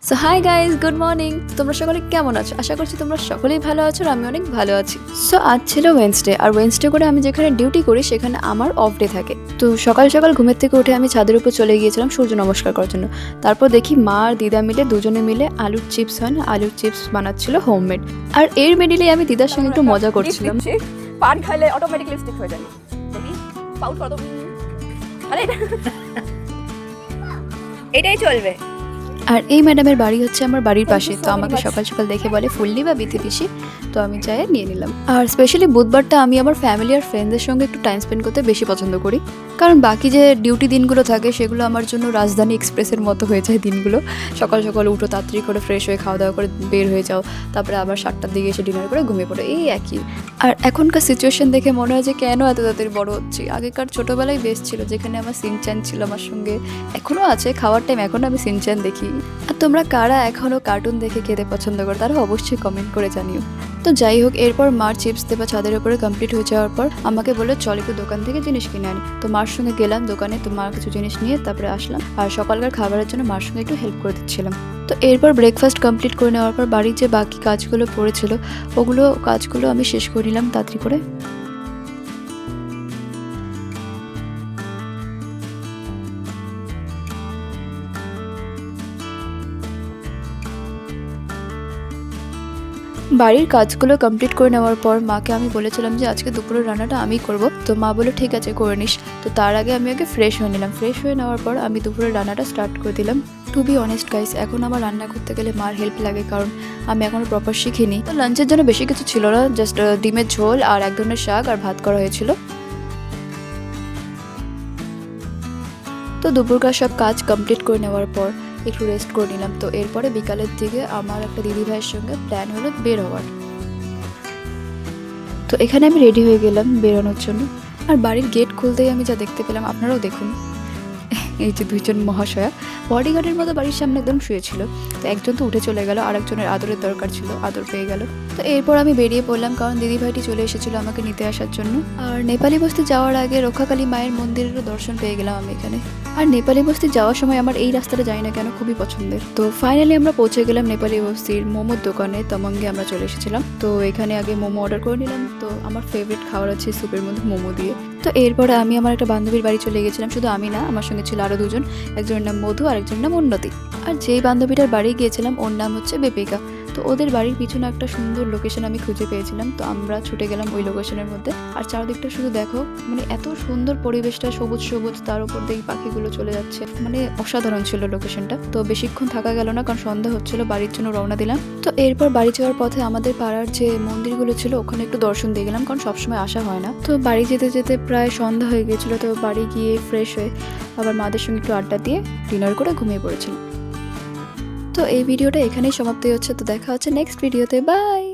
So hi guys, good morning. তোমরা সকলে কেমন আছো? আশা করছি তোমরা সকলেই ভালো আছো আর আমি অনেক ভালো আছি। সো আজ ছিল ওয়েডনেসডে, আর ওয়েডনেসডে করে আমি যেখানে ডিউটি করি সেখানে আমার অফ ডে থাকে। তো সকাল সকাল ঘুমের থেকে উঠে আমি ছাদের উপর চলে গিয়েছিলাম সূর্য নমস্কার করার জন্য। তারপর দেখি মা আর দিদা মিলে দুজনে মিলে আলুর চিপস বানাচ্ছিল হোমমেড। আর এর মিডিলেই আমি দিদার সঙ্গে একটু মজা করছিলাম। পান খাইলে অটোমেটিক লিপস্টিক হয়ে যায়। দেখি পাউট কত, আরে এটাই চলবে। আর এই ম্যাডামের বাড়ি হচ্ছে আমার বাড়ির পাশে, তো আমাকে সকাল সকাল দেখে বলে ফুললি বা বিথি পিসি, তো আমি চাই নিয়ে নিলাম। আর স্পেশালি বুধবারটা আমি আমার ফ্যামিলি আর ফ্রেন্ডসদের সঙ্গে একটু টাইম স্পেন্ড করতে বেশি পছন্দ করি, কারণ বাকি যে ডিউটি দিনগুলো থাকে সেগুলো আমার জন্য রাজধানী এক্সপ্রেসের মতো হয়ে যায় দিনগুলো। সকাল সকাল উঠো, তাড়াতাড়ি করে ফ্রেশ হয়ে খাওয়া দাওয়া করে বের হয়ে যাও, তারপরে আবার 7টার দিকে এসে ডিনার করে ঘুমিয়ে পড়ো, এই একই। আর এখনকার সিচুয়েশন দেখে মনে হয় যে কেন এত তাড়াতাড়ি বড় হচ্ছি। আগেকার ছোটোবেলায় বেস্ট ছিল, যেখানে আমার সিনচ্যান ছিল আমার সঙ্গে, এখনও আছে। খাওয়ার টাইম এখনও আমি সিনচ্যান দেখি। আর তোমরা কারা এখনও কার্টুন দেখে খেতে পছন্দ করো তারা অবশ্যই কমেন্ট করে জানিও। তো যাই হোক, এরপর মার চিপস দেওয়া ছাদের উপরে কমপ্লিট হয়ে যাওয়ার পর আমাকে বললো চল একটু দোকান থেকে জিনিস কিনে আনি। তো মার সঙ্গে গেলাম দোকানে, তো মার কিছু জিনিস নিয়ে তারপরে আসলাম। আর সকালকার খাবারের জন্য মার সঙ্গে একটু হেল্প করে দিচ্ছিলাম। তো এরপর ব্রেকফাস্ট কমপ্লিট করে নেওয়ার পর বাড়ির যে বাকি কাজগুলো পড়েছিল কাজগুলো আমি শেষ করে নিলাম তাড়াতাড়ি করে। বাড়ির কাজগুলো কমপ্লিট করে নেওয়ার পর মাকে আমি বলেছিলাম যে আজকে দুপুরের রান্নাটা আমিই করব। তো মা বলে ঠিক আছে করে নিস। তো তার আগে আমি আগে ফ্রেশ হয়ে নিলাম। ফ্রেশ হয়ে নেওয়ার পর আমি দুপুরের রান্নাটা স্টার্ট করে দিলাম। টু বি অনেস্ট গাইস, এখন আমার রান্না করতে গেলে মার হেল্প লাগে, কারণ আমি এখনও প্রপার শিখিনি। তো লাঞ্চের জন্য বেশি কিছু ছিল না, জাস্ট ডিমের ঝোল আর এক ধরনের শাক আর ভাত করা হয়েছিল। তো দুপুরকার সব কাজ কমপ্লিট করে নেওয়ার পর একটু রেস্ট করে নিলাম। তো এরপরে বিকালের দিকে আমার একটা দিদি ভাইয়ের সঙ্গে প্ল্যান হলো বের হওয়ার। তো এখানে আমি রেডি হয়ে গেলাম বেরোনোর জন্য। আর বাড়ির গেট খুলতেই আমি যা দেখতে পেলাম আপনারাও দেখুন, এই যে দুইজন মহাশয়া বডিগার্ডের মতো বাড়ির সামনে একদম শুয়েছিল। তো একজন তো উঠে চলে গেল, আর একজনের আদরের দরকার ছিল, আদর পেয়ে গেল। তো এরপর আমি বেরিয়ে পড়লাম, কারণ দিদি ভাইটি চলে এসেছিল আমাকে নিতে আসার জন্য। আর নেপালি বস্তি যাওয়ার আগে রক্ষাকালী মায়ের মন্দিরেরও দর্শন পেয়ে গেলাম আমি এখানে। আর নেপালি বস্তি যাওয়ার সময় আমার এই রাস্তাটা জানি না কেন খুবই পছন্দের। তো ফাইনালি আমরা পৌঁছে গেলাম নেপালি বস্তির মোমোর দোকানে, তমঙ্গে আমরা চলে এসেছিলাম। তো এখানে আগে মোমো অর্ডার করে নিলাম। তো আমার ফেভারিট খাবার আছে স্যুপের মধ্যে মোমো দিয়ে। তো এরপরে আমি আমার একটা বান্ধবীর বাড়ি চলে গেছিলাম। শুধু আমি না, আমার সঙ্গে ছিল আরও দুজন, একজনের নাম মধু আর একজনের নাম উন্নতি। আর যেই বান্ধবীটার বাড়ি গিয়েছিলাম ওর নাম হচ্ছে বেপিকা। তো ওদের বাড়ির পিছনে একটা সুন্দর লোকেশন আমি খুঁজে পেয়েছিলাম, তো আমরা ছুটে গেলাম ওই লোকেশনের মধ্যে। আর চারদিকটা শুধু দেখো, মানে এত সুন্দর পরিবেশটা, সবুজ সবুজ, তার উপর দিয়ে পাখিগুলো চলে যাচ্ছে, মানে অসাধারণ ছিল লোকেশনটা। তো বেশিক্ষণ থাকা গেল না, কারণ সন্ধ্যা হচ্ছিল, বাড়ির জন্য রওনা দিলাম। তো এরপর বাড়ি যাওয়ার পথে আমাদের পাড়ার যে মন্দিরগুলো ছিল ওখানে একটু দর্শন দিয়ে গেলাম, কারণ সবসময় আসা হয় না। তো বাড়ি যেতে যেতে প্রায় সন্ধ্যা হয়ে গেছিলো। তো বাড়ি গিয়ে ফ্রেশ হয়ে আবার মাদের সঙ্গে একটু আড্ডা দিয়ে ডিনার করে ঘুমিয়ে পড়েছিলাম। তো এই ভিডিওটা এখানেই সমাপ্তি হচ্ছে। তো দেখা হচ্ছে নেক্সট ভিডিওতে, বাই।